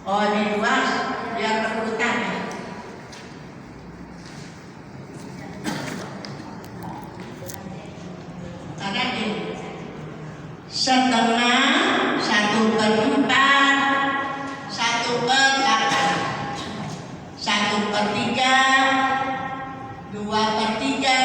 Oh, ini dua biar berurutan ya. Karena gini, setengah, 1/4, 1/8, 1/3, 2/3,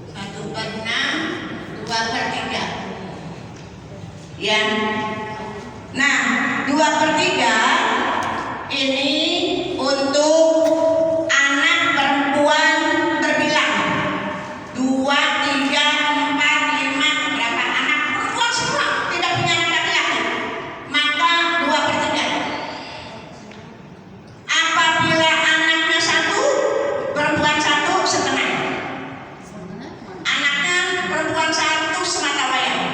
1/6, 2/3. Ya. Nah, 2/3 ini untuk anak perempuan berbilang 2, 3, 4, 5, berapa anak perempuan semua tidak punya anak laki-laki, maka 2/3. Apabila anaknya 1, perempuan 1, setengah. Anaknya perempuan 1 semata wayang,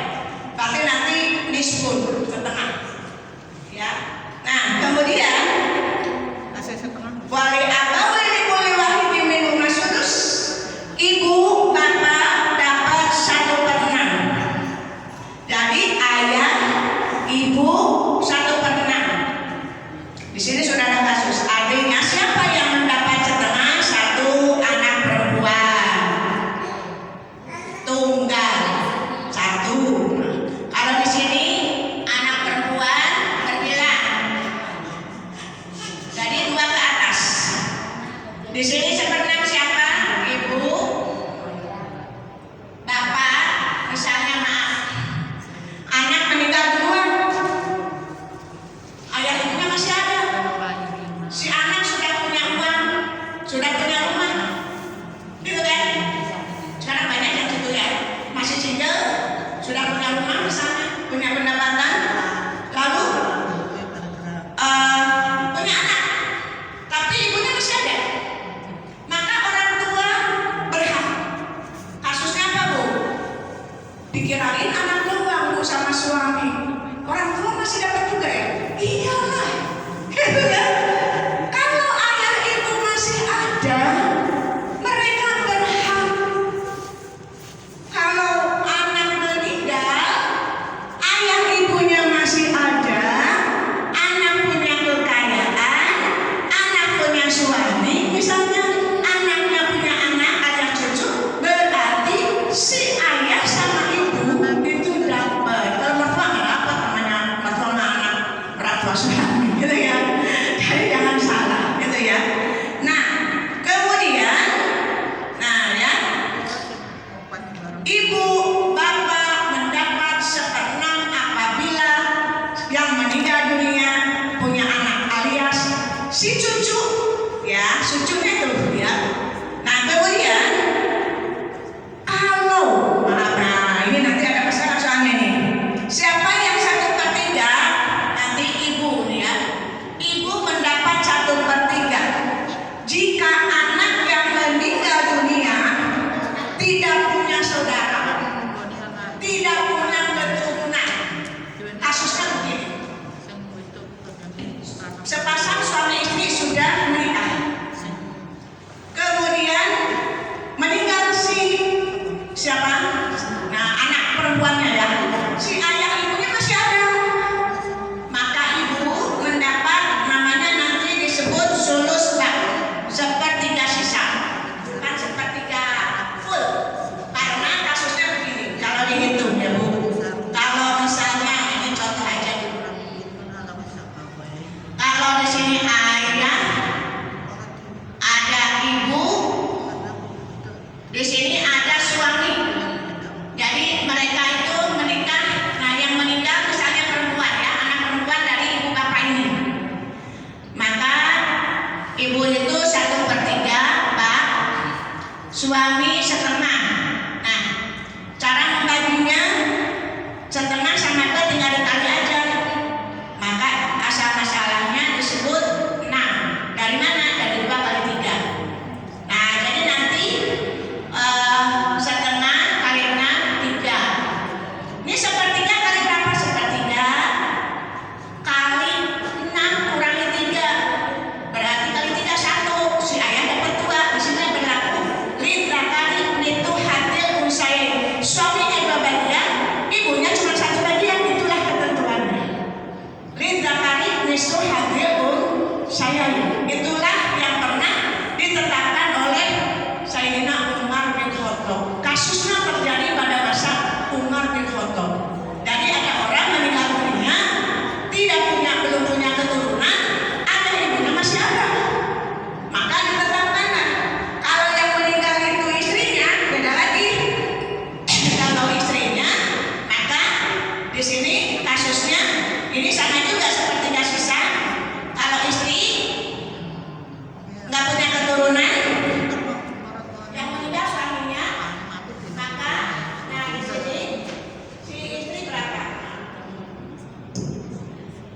berarti nanti nisfun setengah. Ya. Nah, kemudian wali abawi likulli wahidin minhuma sudus, ibu bapak dapat 1/6. Jadi ayah ibu 1/6. Di sini sudah ada kasus. Artinya siapa yang mendapat setengah? 1 anak perempuan tunggal 1. Kalau di sini anak perempuan berbilang, jadi 2 ke atas. Di sini 1/6 siapa? Ibu, bapak, misalnya maaf, anak meninggal duluan, ayah ibunya masih ada. Si anak sudah punya uang, sudah punya rumah, gitu kan? Sekarang banyak yang gitu ya, masih single, sudah punya rumah misalnya, punya pendapatan, lalu punya anak, tapi ibunya masih ada. Maka orang tua berhak. Kasusnya apa, Bu? Dikirain anak doang, Bu, sama suami. Orang tua masih dapat juga ya? Iyalah, gitu ya. Kalau ayah ibu masih ada, mereka berhak. Kalau anak meninggal, ayah ibunya masih ada, anak punya kekayaan, anak punya suami, misalnya anaknya punya anak, ada cucu, berarti si ayah sama ibu itu dapat. Kalau mertua nggak dapat, namanya mertua anak mertua suami, gitu ya.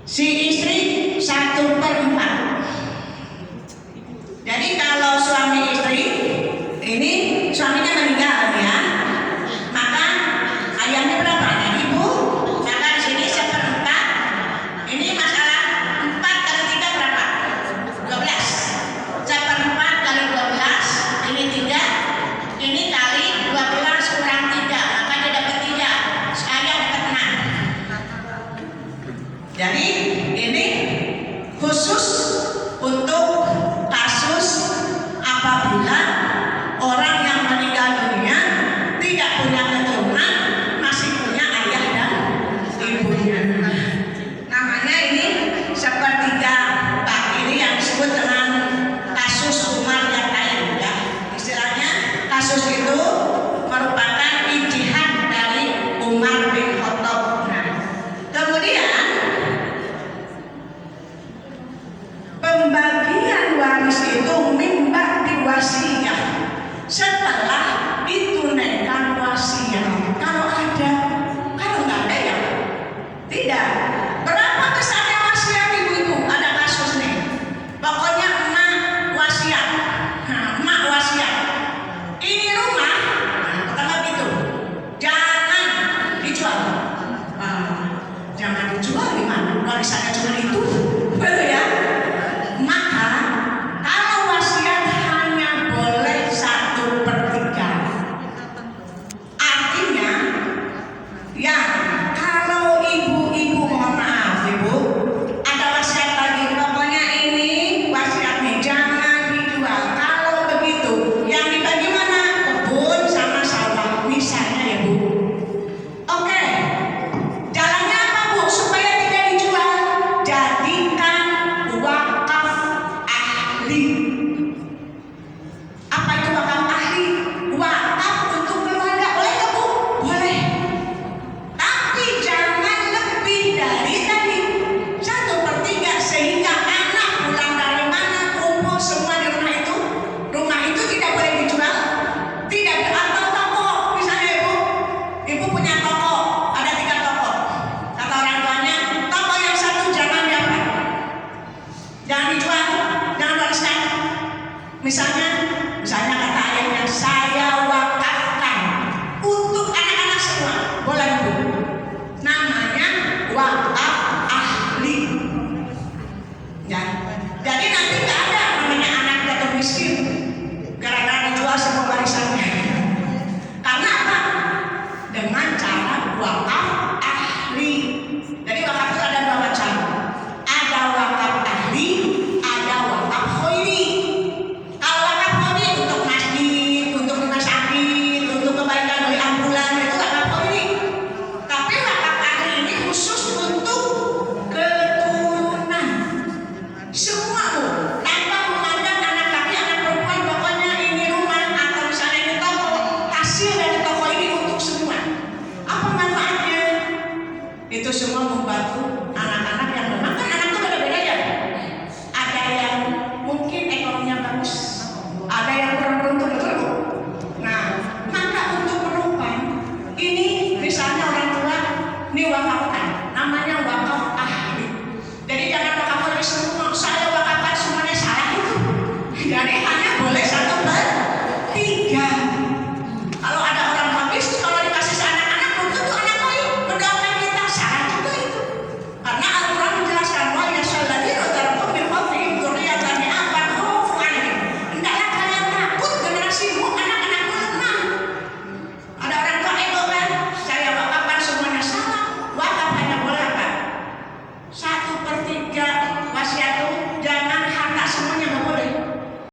si istri 1/4. Jadi kalau suami istri ini suaminya meninggal ya, maka ayahnya berapa? Ibu, maka di sini 1/4. Ini masalah 4 kali 3 berapa? 12. 1/4 kali 12, ini 3. Ini kali 12 kurang 3, maka dia dapat 3. Ayah dapat 6. Jadi ini khusus untuk kasus apabila orang yang meninggal dunia tidak punya keturunan, masih punya ayah dan ibunya. Namanya ini 1/3 Pak. Ini yang disebut dengan kasus Umar yang lain ya. Istilahnya kasus itu merupakan ijtihad dari Umar bin Khattab. Nah, kemudian pembagian waris itu mimba diwasiyah setelah ditunaikan wasiat. Kalau ada, kalau nggak ada ya tidak. Berapa besarnya wasiat ibu-ibu? Ada kasus nih. Pokoknya emak wasiat. Nah, emak wasiat. Ini rumah, pertama gitu. Jangan dijual. Jangan dijual gimana? Warisannya cuma itu, betul ya? Maka kalau wasiat hanya boleh 1/3. Artinya ya kalau ibu-ibu, mohon maaf ibu, ada wasiat lagi, pokoknya ini wasiatnya jangan dijual. Kalau begitu yang dibagi mana? Kebun sama sawah misalnya ya bu. Oke, jalannya apa bu supaya tidak dijual? Jadikan wakaf ahli. Apa itu wakaf ahli? Wakaf untuk keluarga, boleh nggak bu? Boleh. Tapi jangan lebih dari tadi 1/3, sehingga anak pulang dari mana kumpul semua di rumah itu. Rumah itu tidak boleh dijual, tidak atau toko misalnya ibu punya toko, ada 3 toko. Kata orang tuanya, toko yang satu jangan diapa, jangan dijual, jangan wariskan. Misalnya kata ayahnya, saya wakafkan untuk anak-anak semua, boleh bu. Namanya wakaf ahli. Ya. Jadi nanti nggak ada namanya anak jatuh miskin gara-gara dijual semua warisannya. Karena apa? Dengan cara wakaf ahli. Jadi wakaf itu ada 2 macam. Ada wakaf ahli, ada wakaf khairi. Kalau wakaf khairi untuk masjid, untuk rumah sakit, untuk kebaikan dari ambulan, itu wakaf khairi. Tapi wakaf ahli ini khusus untuk keturunan. Semua bu, tanpa memandang anak laki, anak perempuan, pokoknya ini rumah atau misalnya ini toko, hasil dari toko ini untuk semua. Apa manfaatnya? Itu semua membantu anak-anak yang lemah. Kan anak itu beda-beda ya. Ada yang mungkin ekonominya bagus, ada yang kurang beruntung, betul bu. Nah, maka untuk penumpang ini misalnya orang tua ini wakafkan, namanya